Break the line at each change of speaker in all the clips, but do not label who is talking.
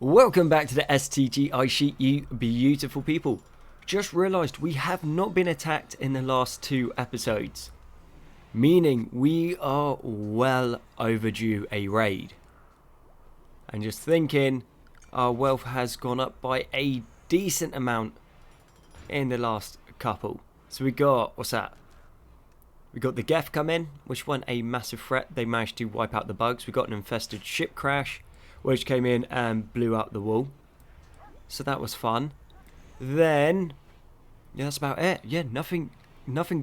Welcome back to the STG Ice Sheet, you beautiful people. Just realised we have not been attacked in the last 2 episodes. Meaning we are well overdue a raid. And just thinking, our wealth has gone up by a decent amount in the last couple. So we got, what's that? We got the Geth come in, which wasn't a massive threat. They managed to wipe out the bugs. We got an infested ship crash, which came in and blew up the wall. So that was fun. Then, yeah, that's about it. Yeah, nothing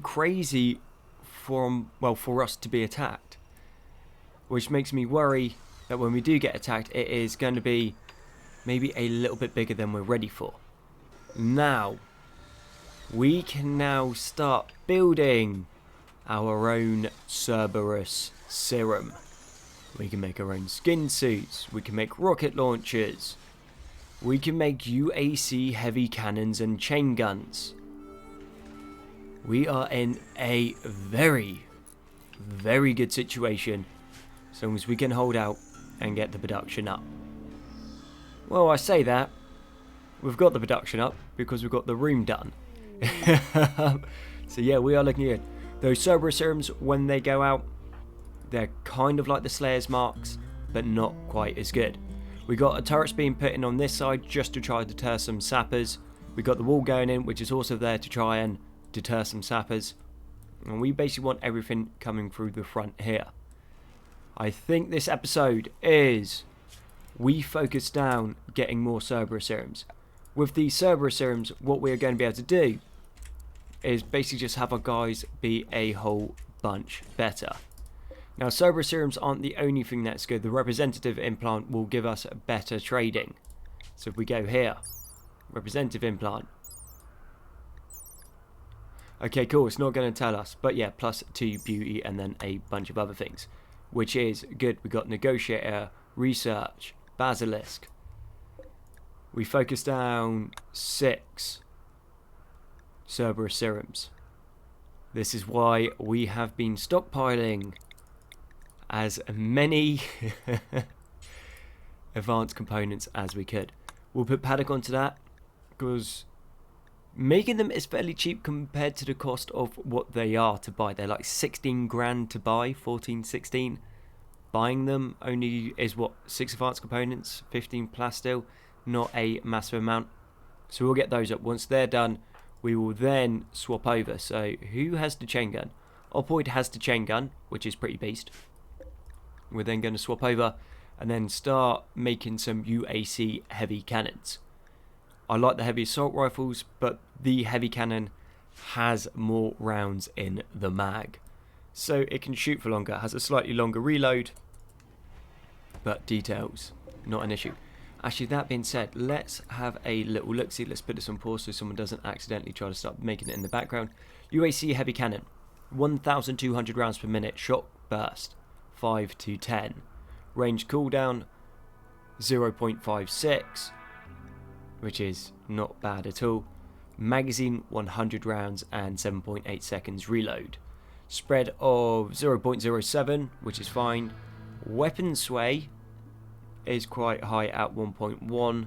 crazy for us to be attacked. Which makes me worry that when we do get attacked, it is going to be maybe a little bit bigger than we're ready for. Now, we can now start building our own Cerberus serum. We can make our own skin suits, we can make rocket launchers, we can make UAC heavy cannons and chain guns. We are in a very, very good situation as long as we can hold out and get the production up. Well, I say that, we've got the production up because we've got the room done. So yeah, we are looking good. Those Cerberus serums, when they go out, they're kind of like the Slayer's marks, but not quite as good. We got a turrets being put in on this side just to try to deter some sappers. We got the wall going in, which is also there to try and deter some sappers. And we basically want everything coming through the front here. I think this episode is we focus down getting more Cerberus serums. With the Cerberus serums, what we're going to be able to do is basically just have our guys be a whole bunch better. Now, Cerberus serums aren't the only thing that's good. The representative implant will give us better trading. So if we go here, representative implant. Okay, cool, it's not going to tell us. But yeah, +2 beauty and then a bunch of other things, which is good. We got negotiator, research, basilisk. We focus down 6 Cerberus serums. This is why we have been stockpiling as many advanced components as we could. We'll put paddock onto that because making them is fairly cheap compared to the cost of what they are to buy. They're like 16 grand to buy, 14, 16. Buying them only is what, 6 advanced components, 15 plasteel, not a massive amount. So we'll get those up. Once they're done, we will then swap over. So who has the chain gun? Opoid has the chain gun, which is pretty beast. We're then going to swap over and then start making some UAC heavy cannons. I like the heavy assault rifles, but the heavy cannon has more rounds in the mag. So it can shoot for longer, has a slightly longer reload, but details, not an issue. Actually, that being said, let's have a little look-see. Let's put this on pause so someone doesn't accidentally try to start making it in the background. UAC heavy cannon, 1,200 rounds per minute, shot burst, 5 to 10. Range cooldown, 0.56, which is not bad at all. Magazine, 100 rounds and 7.8 seconds reload. Spread of 0.07, which is fine. Weapon sway is quite high at 1.1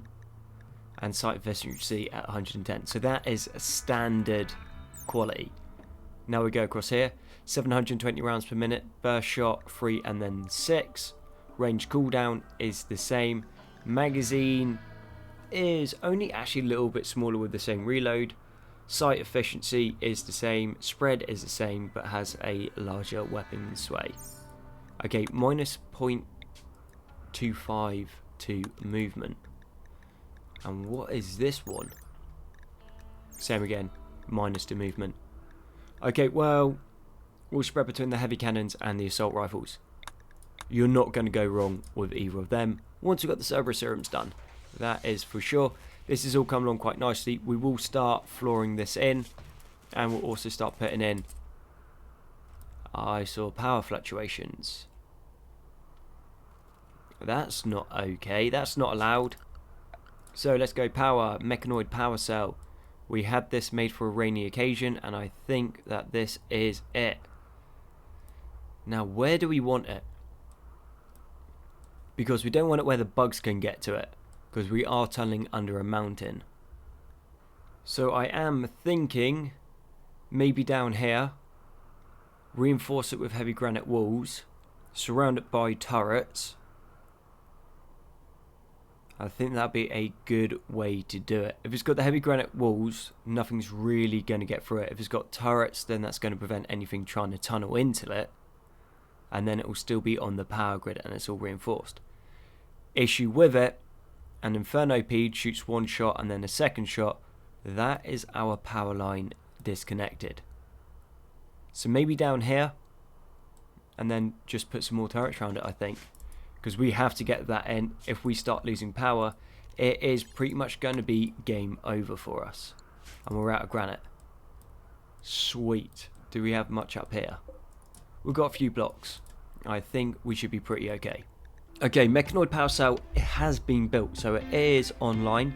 and sight efficiency at 110. So that is a standard quality. Now we go across here. 720 rounds per minute, burst shot 3 and then 6. Range cooldown is the same. Magazine is only actually a little bit smaller with the same reload. Sight efficiency is the same. Spread is the same but has a larger weapon sway. Okay, minus 0.25 to movement. And what is this one? Same again, minus to movement. Okay, well, we'll spread between the heavy cannons and the assault rifles. You're not going to go wrong with either of them once we've got the Cerberus serums done. That is for sure. This has all come along quite nicely. We will start flooring this in, and we'll also start putting in. I saw power fluctuations. That's not okay. That's not allowed. So let's go power, mechanoid power cell. We had this made for a rainy occasion, and I think that this is it. Now, where do we want it? Because we don't want it where the bugs can get to it. because we are tunneling under a mountain. So I am thinking maybe down here, reinforce it with heavy granite walls, surround it by turrets. I think that'd be a good way to do it. If it's got the heavy granite walls, nothing's really going to get through it. If it's got turrets, then that's going to prevent anything trying to tunnel into it. And then it will still be on the power grid and it's all reinforced. Issue with it, an Inferno P shoots one shot and then a second shot. That is our power line disconnected. So maybe down here, and then just put some more turrets around it, I think. Because we have to get that in. If we start losing power, it is pretty much going to be game over for us. And we're out of granite. Sweet. Do we have much up here? We've got a few blocks. I think we should be pretty okay. Okay, Mechanoid Power Cell has been built, so it is online,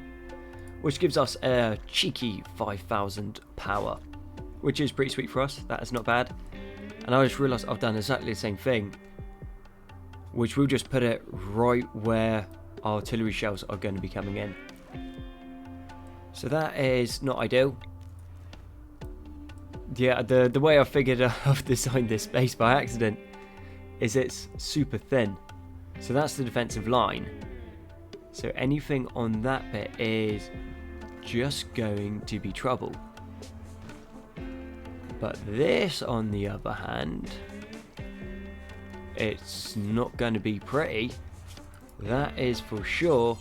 which gives us a cheeky 5,000 power, which is pretty sweet for us. That is not bad. And I just realised I've done exactly the same thing, which we'll just put it right where our artillery shells are going to be coming in. So that is not ideal. Yeah, the way I figured I've designed this space by accident is it's super thin. So that's the defensive line. So anything on that bit is just going to be trouble. But this, on the other hand, it's not going to be pretty. That is for sure.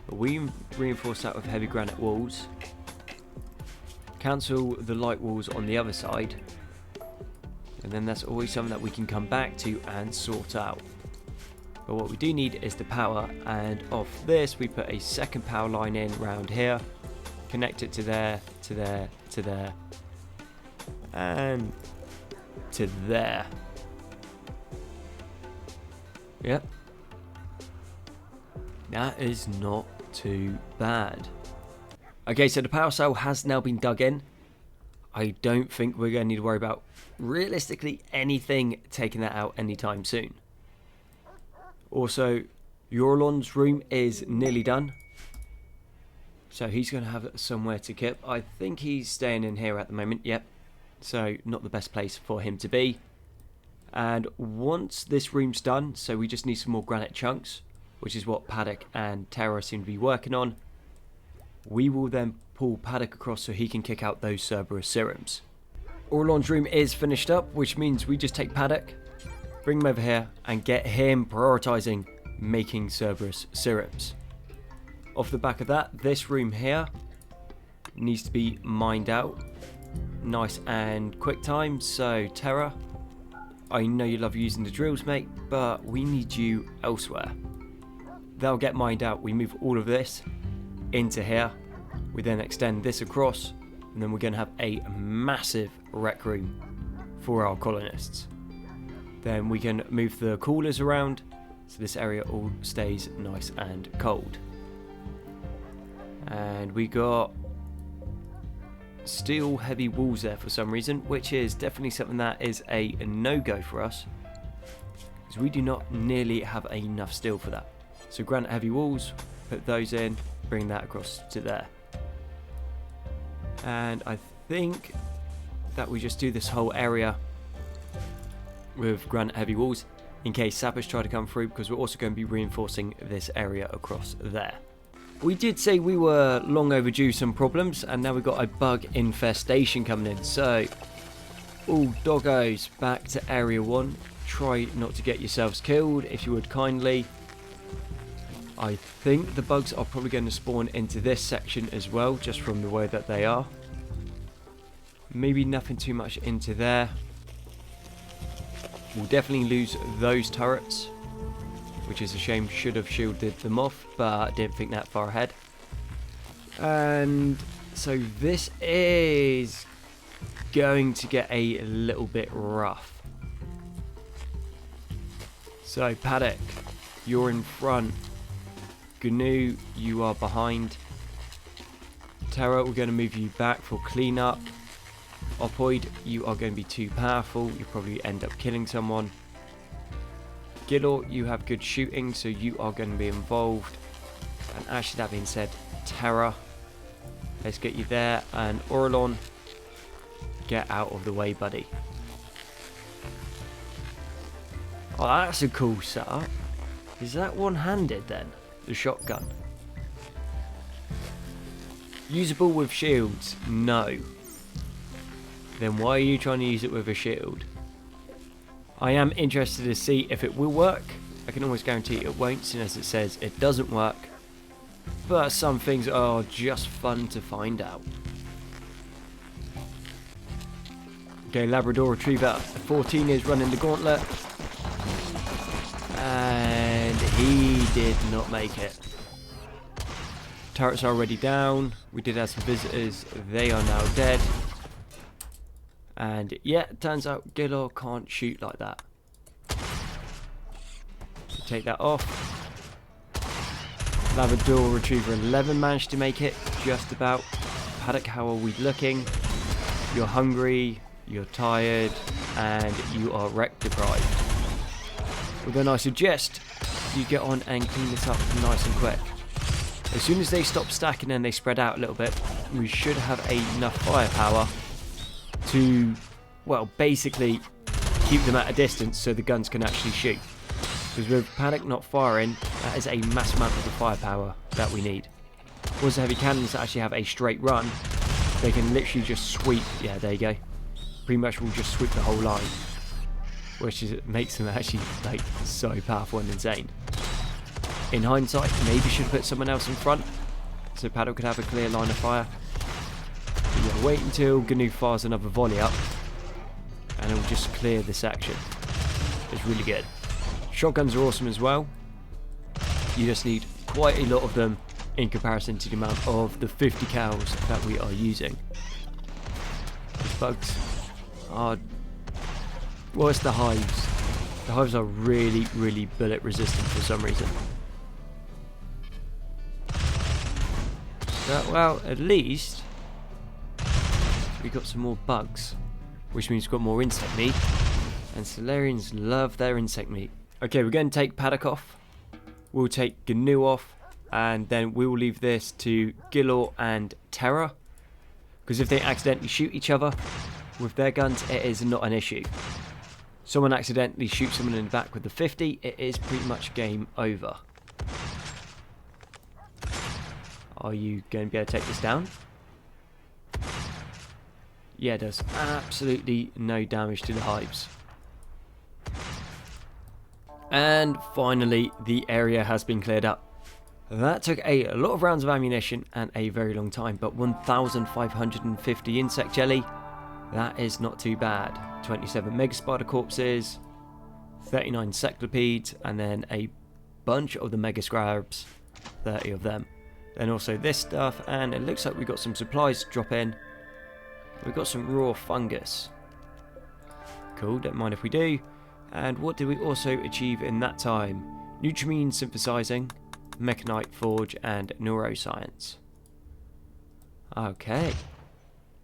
But we reinforce that with heavy granite walls. Cancel the light walls on the other side. And then that's always something that we can come back to and sort out. But what we do need is the power, and off this we put a second power line in round here, connect it to there, to there, to there, and to there. Yep. That is not too bad. Okay, so the power cell has now been dug in. I don't think we're going to need to worry about realistically anything taking that out anytime soon. Also, Yorlon's room is nearly done. So he's going to have somewhere to kip. I think he's staying in here at the moment. Yep. So not the best place for him to be. And once this room's done, so we just need some more granite chunks, which is what Paddock and Terra seem to be working on. We will then pull Paddock across so he can kick out those Cerberus serums. Orlon's room is finished up, which means we just take Paddock, bring him over here, and get him prioritising making Cerberus serums. Off the back of that, this room here needs to be mined out. Nice and quick time. So Terra, I know you love using the drills, mate, but we need you elsewhere. They'll get mined out. We move all of this into here. We then extend this across, and then we're going to have a massive rec room for our colonists. Then we can move the coolers around, so this area all stays nice and cold. And we got steel heavy walls there for some reason, which is definitely something that is a no-go for us, because we do not nearly have enough steel for that. So granite heavy walls, put those in, bring that across to there. And I think that we just do this whole area with granite heavy walls in case sappers try to come through, because we're also going to be reinforcing this area across there. We did say we were long overdue some problems, and now we've got a bug infestation coming in. So all doggos back to area 1. Try not to get yourselves killed if you would kindly. I think the bugs are probably going to spawn into this section as well, just from the way that they are. Maybe nothing too much into there. We'll definitely lose those turrets, which is a shame. Should have shielded them off, but didn't think that far ahead. And so this is going to get a little bit rough. So Paddock, you're in front. GNU, you are behind. Terra, we're going to move you back for cleanup. Opoid, you are going to be too powerful. You'll probably end up killing someone. Gilor, you have good shooting, so you are going to be involved. And actually, that being said, Terra, let's get you there. And Orlon, get out of the way, buddy. Oh, that's a cool setup. Is that one-handed then? The shotgun. Usable with shields? No. Then why are you trying to use it with a shield? I am interested to see if it will work. I can almost guarantee it won't, since as it says it doesn't work. But some things are just fun to find out. Okay, Labrador Retriever 14 is running the gauntlet. And he did not make it. Turrets are already down. We did have some visitors. They are now dead. And yeah, it turns out Gilor can't shoot like that. So take that off. Labrador Retriever 11 managed to make it. Just about. Paddock, how are we looking? You're hungry, you're tired, and you are wreck deprived. Well then I suggest you get on and clean this up nice and quick. As soon as they stop stacking and they spread out a little bit, we should have enough firepower to, well, basically keep them at a distance so the guns can actually shoot. Because with Paddock not firing, that is a mass amount of the firepower that we need. Whereas the heavy cannons that actually have a straight run, they can literally just sweep, yeah, there you go. Pretty much will just sweep the whole line. Which makes them actually like so powerful and insane. In hindsight, maybe should have put someone else in front so Paddock could have a clear line of fire. But yeah, wait until GNU fires another volley up and it'll just clear the section. It's really good. Shotguns are awesome as well. You just need quite a lot of them in comparison to the amount of the 50 cals that we are using. These bugs are... well, it's the hives. The hives are really, really bullet resistant for some reason. But, well, at least we got some more bugs, which means we've got more insect meat, and Solarians love their insect meat. Okay, we're going to take Paddock off, we'll take GNU off, and then we will leave this to Gilor and Terra, because if they accidentally shoot each other with their guns, it is not an issue. Someone accidentally shoots someone in the back with the 50, it is pretty much game over. Are you going to be able to take this down? Yeah, it does absolutely no damage to the hives. And finally, the area has been cleared up. That took a lot of rounds of ammunition and a very long time, but 1,550 insect jelly, that is not too bad. 27 mega spider corpses, 39 cephalopedes, and then a bunch of the mega scrabs, 30 of them. Then also this stuff, and it looks like we've got some supplies to drop in. We've got some raw fungus. Cool, don't mind if we do. And what did we also achieve in that time? Nutrimine synthesizing, mechanite forge, and neuroscience. Okay,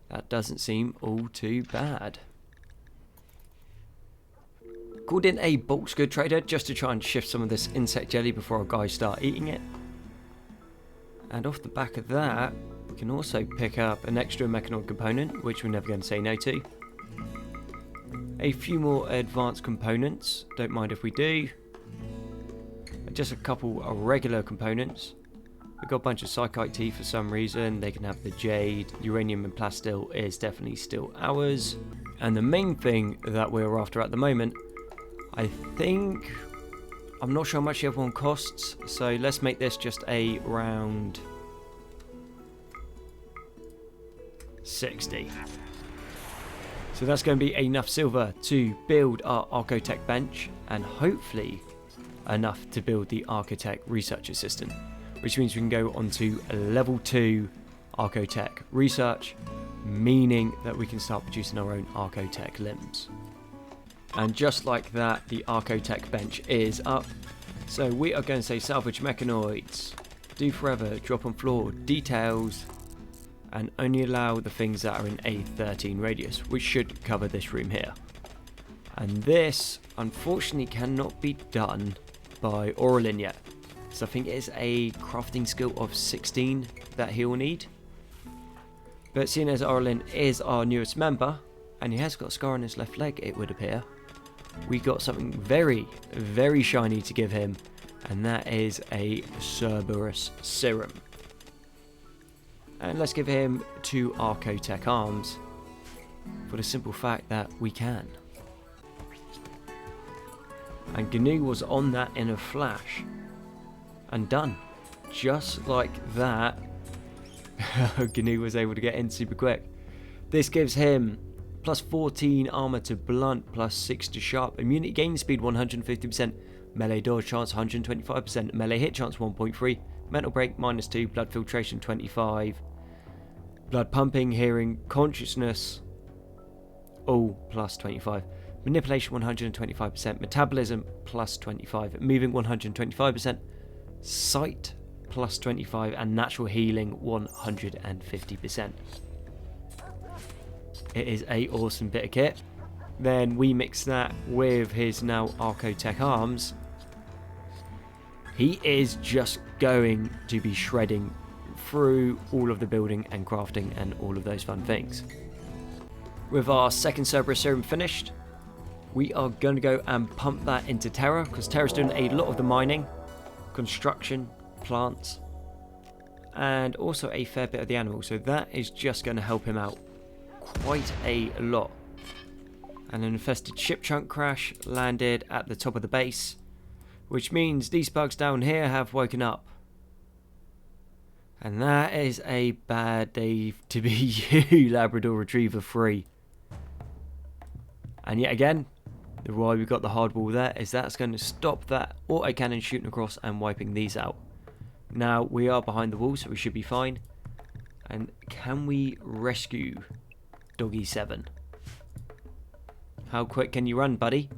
that doesn't seem all too bad. Called in a bulk good trader just to try and shift some of this insect jelly before our guys start eating it. And off the back of that, we can also pick up an extra mechanoid component, which we're never going to say no to. A few more advanced components, don't mind if we do. Just a couple of regular components. We've got a bunch of psychite tea for some reason. They can have the jade, uranium and plastil is definitely still ours. And the main thing that we're after at the moment, I think, I'm not sure how much the other one costs, so let's make this just a round 60. So that's going to be enough silver to build our Archotech bench, and hopefully enough to build the Archotech research assistant, which means we can go on to level 2 Archotech research, meaning that we can start producing our own Archotech limbs. And just like that, the Archotech bench is up. So we are going to say salvage mechanoids, do forever, drop on floor, details, and only allow the things that are in a 13 radius, which should cover this room here. And this, unfortunately, cannot be done by Orlin yet. because I think it is a crafting skill of 16 that he'll need. But seeing as Orlin is our newest member, and he has got a scar on his left leg, it would appear, we got something very, very shiny to give him, and that is a Cerberus Serum. And let's give him 2 Archotech arms, for the simple fact that we can. And GNU was on that in a flash, and done. Just like that, GNU was able to get in super quick. This gives him plus 14 armor to blunt, plus 6 to sharp, immunity gain speed 150%, melee dodge chance 125%, melee hit chance 1.3, mental break -2, blood filtration 25, blood pumping, hearing, consciousness all plus 25, manipulation 125%, metabolism plus 25, moving 125%, sight plus 25, and natural healing 150%. It is a awesome bit of kit. Then we mix that with his now Archotech arms. He is just going to be shredding through all of the building and crafting and all of those fun things. With our second Cerberus Serum finished, we are going to go and pump that into Terra, because Terra's doing a lot of the mining, construction, plants, and also a fair bit of the animals, so that is just going to help him out quite a lot. And an infested ship chunk crash landed at the top of the base, which means these bugs down here have woken up. And that is a bad day to be you, Labrador Retriever 3. And yet again, the why we've got the hard wall there is that's going to stop that autocannon shooting across and wiping these out. Now we are behind the wall, so we should be fine. And can we rescue Doggy 7? How quick can you run, buddy?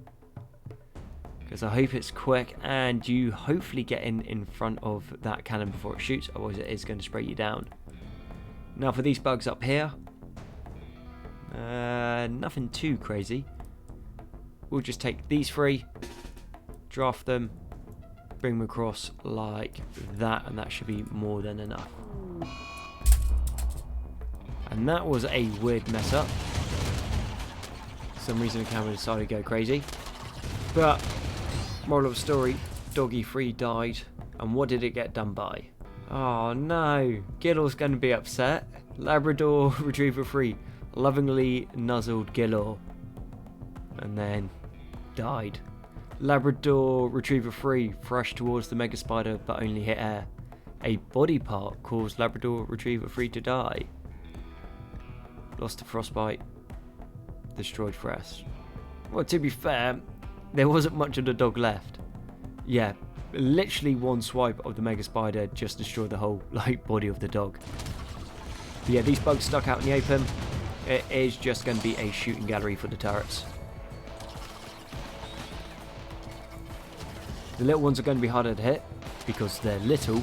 Because I hope it's quick and you hopefully get in front of that cannon before it shoots, otherwise it is going to spray you down. Now for these bugs up here, nothing too crazy. We'll just take these 3, draft them, bring them across like that, and that should be more than enough. And that was a weird mess up. For some reason the camera decided to go crazy. But, moral of the story, Doggy 3 died. And what did it get done by? Oh no, Gilor's going to be upset. Labrador Retriever 3 lovingly nuzzled Gilor. And then died. Labrador Retriever 3 thrashed towards the Mega Spider but only hit air. A body part caused Labrador Retriever 3 to die. Lost to frostbite. Destroyed fresh. Well, to be fair, there wasn't much of the dog left. Yeah, literally one swipe of the Mega Spider just destroyed the whole body of the dog. But yeah, these bugs stuck out in the open. It is just going to be a shooting gallery for the turrets. The little ones are going to be harder to hit because they're little.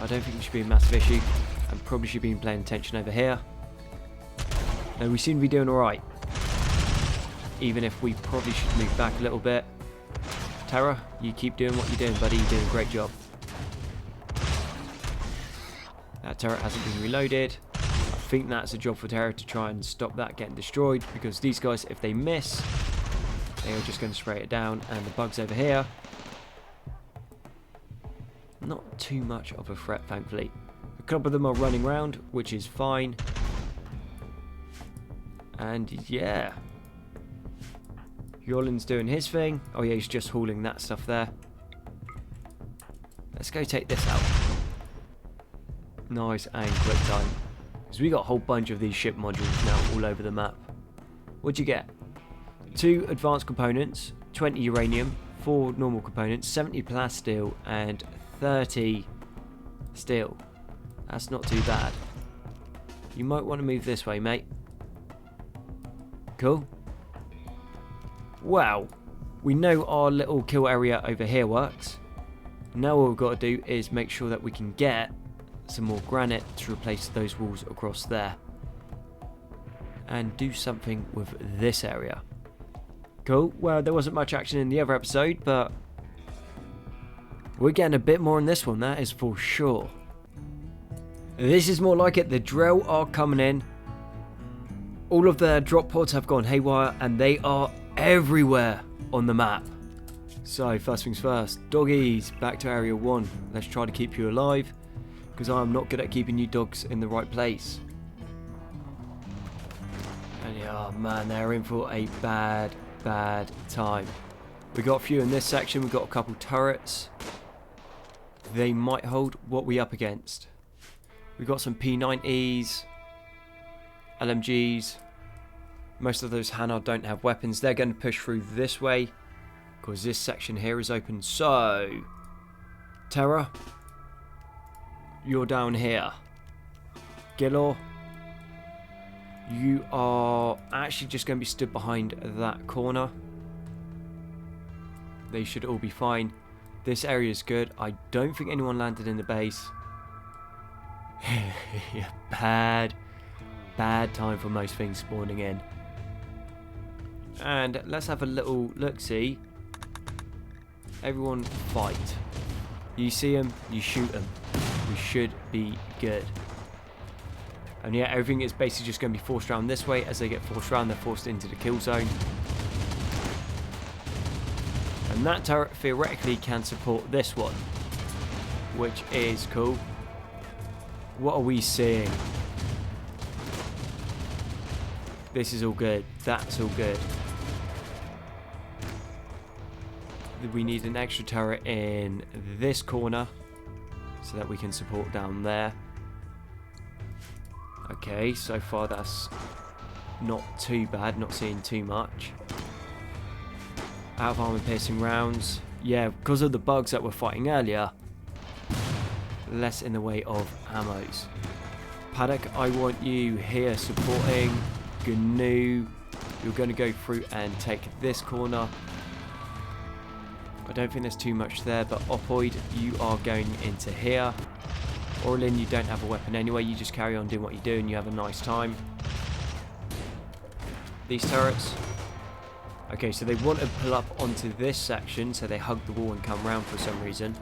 I don't think it should be a massive issue, and probably should be paying attention over here. No, we seem to be doing alright. Even if we probably should move back a little bit. Terra, you keep doing what you're doing, buddy. You're doing a great job. That turret hasn't been reloaded. I think that's a job for Terra to try and stop that getting destroyed, because these guys, if they miss, they are just going to spray it down. And the bugs over here, not too much of a threat, thankfully. A couple of them are running around, which is fine. And yeah, Yolin's doing his thing. Oh yeah, he's just hauling that stuff there. Let's go take this out. Nice and quick time. Because we got a whole bunch of these ship modules now all over the map. What'd you get? 2 advanced components, 20 uranium, 4 normal components, 70 plasteel, and 30 steel. That's not too bad. You might want to move this way, mate. Cool. Wow. We know our little kill area over here works. Now all we've got to do is make sure that we can get some more granite to replace those walls across there. And do something with this area. Cool. Well, there wasn't much action in the other episode, but We're getting a bit more on this one, that is for sure. This is more like it. The drill are coming in. All of their drop pods have gone haywire and they are everywhere on the map. So first things first, doggies, back to area 1. Let's try to keep you alive, because I'm not good at keeping you dogs in the right place. And yeah, oh man, they're in for a bad time. We got a few in this section. We've got a couple turrets. They might hold. What we up against? We've got some P90s, LMGs. Most of those Hanar don't have weapons. They're going to push through this way, because this section here is open. So, Terra, you're down here. Gilor, you are actually just going to be stood behind that corner. They should all be fine. This area is good. I don't think anyone landed in the base. Bad time for most things spawning in. And let's have a little look-see. Everyone fight. You see them, you shoot them. We should be good. And yeah, everything is basically just going to be forced around this way. As they get forced around, they're forced into the kill zone. And that turret theoretically can support this one, which is cool. What are we seeing? This is all good. That's all good. We need an extra turret in this corner so that we can support down there. Okay, so far that's not too bad. Not seeing too much. Out of armor piercing rounds. Yeah, because of the bugs that we're fighting earlier, less in the way of ammos. Paddock, I want you here supporting. GNU, you're going to go through and take this corner. I don't think there's too much there, but Opoid, you are going into here. Orlin, you don't have a weapon anyway, you just carry on doing what you do and you have a nice time. These turrets. Okay, so they want to pull up onto this section, so they hug the wall and come round for some reason.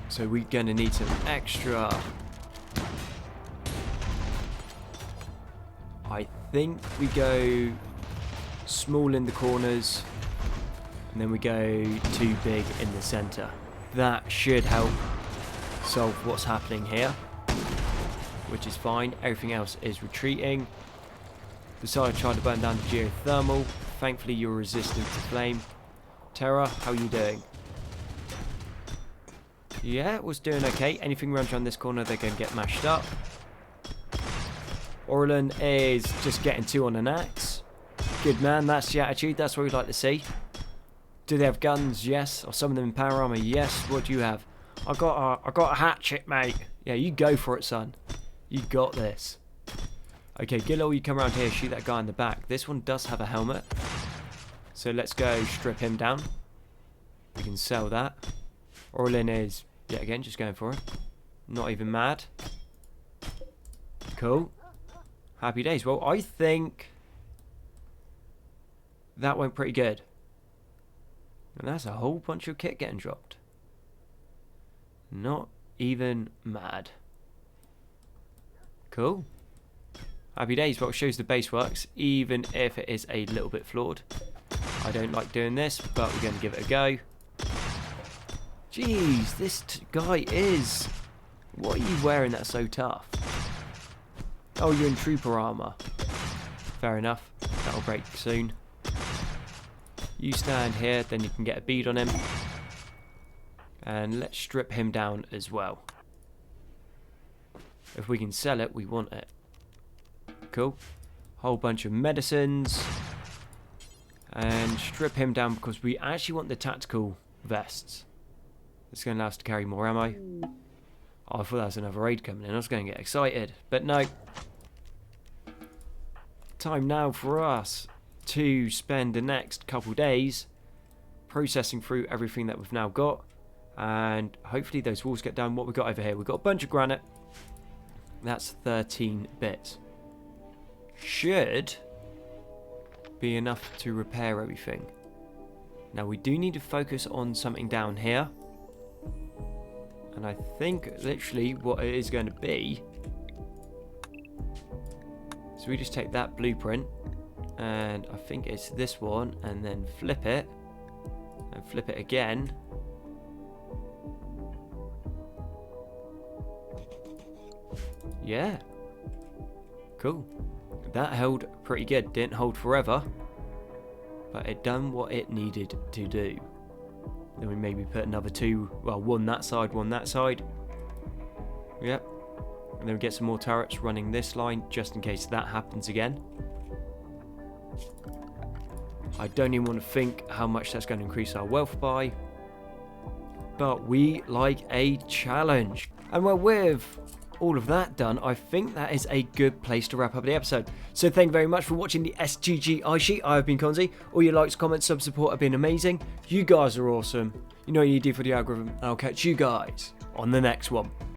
So we're going to need some extra. I think we go small in the corners, and then we go too big in the centre. That should help solve what's happening here, which is fine. Everything else is retreating. Decided to try to burn down the geothermal. Thankfully you're resistant to flame. Terra, how are you doing? Yeah, it was doing okay. Anything runs around this corner, they're going to get mashed up. Orlan is just getting 2 on an axe. Good man, that's the attitude. That's what we'd like to see. Do they have guns? Yes. Are some of them in power armor? Yes. What do you have? I got a hatchet, mate. Yeah, you go for it, son. You got this. Okay, Gillo, you come around here, shoot that guy in the back. This one does have a helmet. So let's go strip him down. We can sell that. Orlin is, yet again, just going for it. Not even mad. Cool. Happy days. Well, I think that went pretty good. And that's a whole bunch of kit getting dropped. Not even mad. Cool. Happy days. Well, it shows the base works, even if it is a little bit flawed. I don't like doing this, but we're going to give it a go. Jeez, this guy is... What are you wearing that's so tough? Oh, you're in trooper armor. Fair enough. That'll break soon. You stand here, then you can get a bead on him. And let's strip him down as well. If we can sell it, we want it. Cool. Whole bunch of medicines. And strip him down because we actually want the tactical vests. It's going to allow us to carry more ammo. Oh, I thought that was another raid coming in. I was going to get excited. But no. Time now for us to spend the next couple days processing through everything that we've now got. And hopefully those walls get down. What we've got over here. We've got a bunch of granite. That's 13 bits. Should be enough to repair everything. Now we do need to focus on something down here. And I think literally what it is going to be. So we just take that blueprint. And I think it's this one. And then flip it. And flip it again. Yeah. Cool. That held pretty good. Didn't hold forever. But it done what it needed to do. Then we maybe put another two, well, one that side, one that side. Yep. And then we get some more turrets running this line, just in case that happens again. I don't even want to think how much that's going to increase our wealth by. But we like a challenge. And well, with all of that done, I think that is a good place to wrap up the episode. So thank you very much for watching the STG Ice Sheet. I have been Konzi. All your likes, comments, sub support have been amazing. You guys are awesome. You know what you do for the algorithm. I'll catch you guys on the next one.